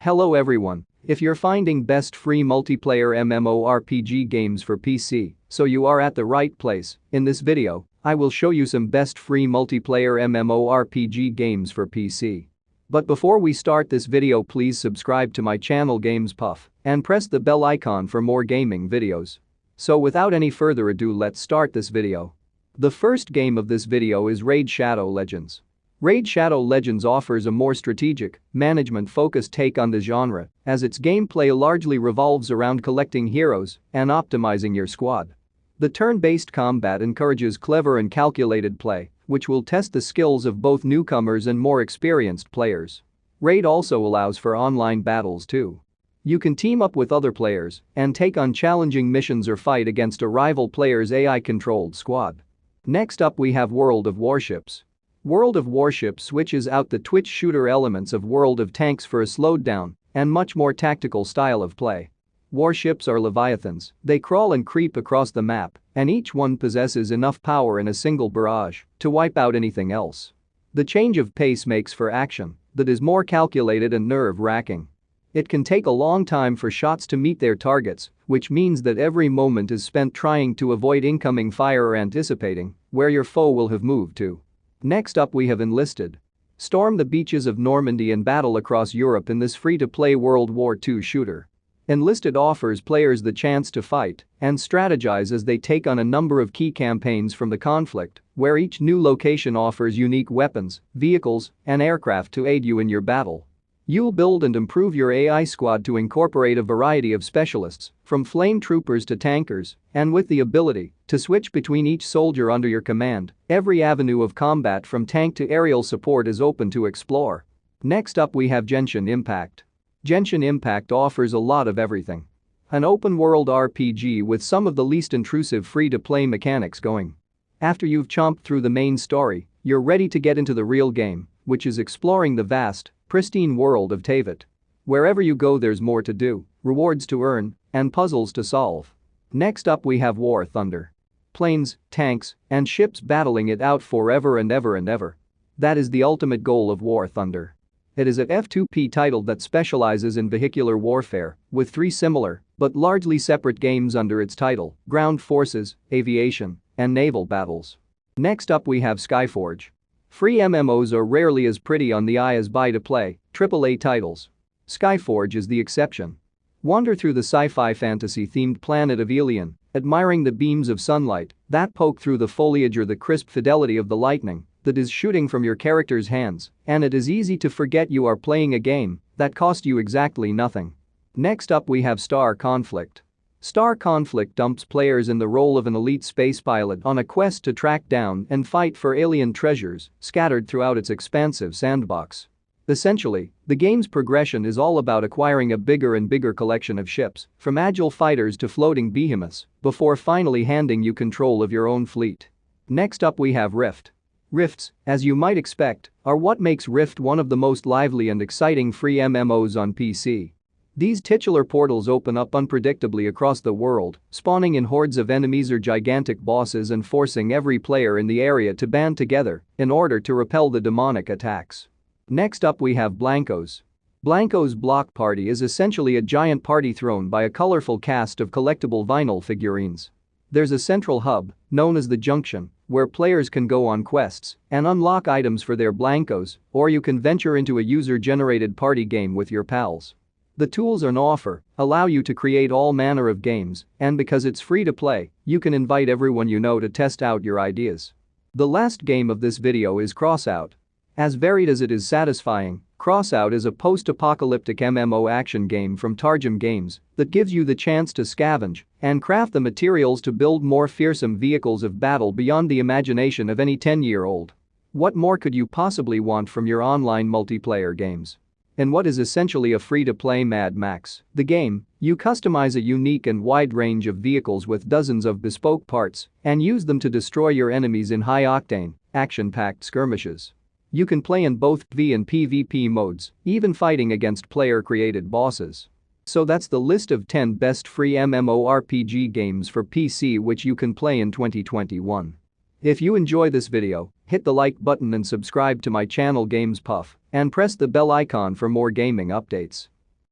Hello everyone, if you're finding best free multiplayer MMORPG games for PC, so you are at the right place. In this video, I will show you some best free multiplayer MMORPG games for PC. But before we start this video, please subscribe to my channel Games Puff and press the bell icon for more gaming videos. So without any further ado, let's start this video. The first game of this video is Raid Shadow Legends. Raid Shadow Legends offers a more strategic, management-focused take on the genre, as its gameplay largely revolves around collecting heroes and optimizing your squad. The turn-based combat encourages clever and calculated play, which will test the skills of both newcomers and more experienced players. Raid also allows for online battles too. You can team up with other players and take on challenging missions or fight against a rival player's AI-controlled squad. Next up we have World of Warships. World of Warships switches out the twitch shooter elements of World of Tanks for a slowed-down and much more tactical style of play. Warships are leviathans, they crawl and creep across the map, and each one possesses enough power in a single barrage to wipe out anything else. The change of pace makes for action that is more calculated and nerve-wracking. It can take a long time for shots to meet their targets, which means that every moment is spent trying to avoid incoming fire or anticipating where your foe will have moved to. Next up we have Enlisted. Storm the beaches of Normandy and battle across Europe in this free-to-play World War II shooter. Enlisted offers players the chance to fight and strategize as they take on a number of key campaigns from the conflict, where each new location offers unique weapons, vehicles, and aircraft to aid you in your battle. You'll build and improve your AI squad to incorporate a variety of specialists, from flame troopers to tankers, and with the ability to switch between each soldier under your command, every avenue of combat from tank to aerial support is open to explore. Next up we have Genshin Impact. Genshin Impact offers a lot of everything. An open-world RPG with some of the least intrusive free-to-play mechanics going. After you've chomped through the main story, you're ready to get into the real game, which is exploring the vast, pristine world of Teyvat. Wherever you go there's more to do, rewards to earn, and puzzles to solve. Next up we have War Thunder. Planes, tanks, and ships battling it out forever and ever and ever. That is the ultimate goal of War Thunder. It is a F2P title that specializes in vehicular warfare, with 3 similar, but largely separate games under its title: ground forces, aviation, and naval battles. Next up we have SKYFORGE. Free MMOs are rarely as pretty on the eye as buy-to-play, AAA titles. SKYFORGE is the exception. Wander through the sci-fi fantasy-themed planet of Ilion, admiring the beams of sunlight that poke through the foliage or the crisp fidelity of the lightning that is shooting from your character's hands, and it is easy to forget you are playing a game that cost you exactly nothing. Next up we have Star Conflict. Star Conflict dumps players in the role of an elite space pilot on a quest to track down and fight for alien treasures scattered throughout its expansive sandbox. Essentially, the game's progression is all about acquiring a bigger and bigger collection of ships, from agile fighters to floating behemoths, before finally handing you control of your own fleet. Next up we have Rift. Rifts, as you might expect, are what makes Rift one of the most lively and exciting free MMOs on PC. These titular portals open up unpredictably across the world, spawning in hordes of enemies or gigantic bosses and forcing every player in the area to band together in order to repel the demonic attacks. Next up we have BLANKOS. BLANKOS Block Party is essentially a giant party thrown by a colorful cast of collectible vinyl figurines. There's a central hub, known as the Junction, where players can go on quests and unlock items for their BLANKOS, or you can venture into a user-generated party game with your pals. The tools on offer allow you to create all manner of games, and because it's free to play, you can invite everyone you know to test out your ideas. The last game of this video is CROSSOUT. As varied as it is satisfying, CROSSOUT is a post-apocalyptic MMO action game from Targem Games that gives you the chance to scavenge and craft the materials to build more fearsome vehicles of battle beyond the imagination of any 10-year-old. What more could you possibly want from your online multiplayer games? In what is essentially a free-to-play Mad Max, the game, you customize a unique and wide range of vehicles with dozens of bespoke parts and use them to destroy your enemies in high-octane, action-packed skirmishes. You can play in both PvE and PvP modes, even fighting against player-created bosses. So that's the list of 10 best free MMORPG games for PC which you can play in 2021. If you enjoy this video, hit the like button and subscribe to my channel Games Puff and press the bell icon for more gaming updates.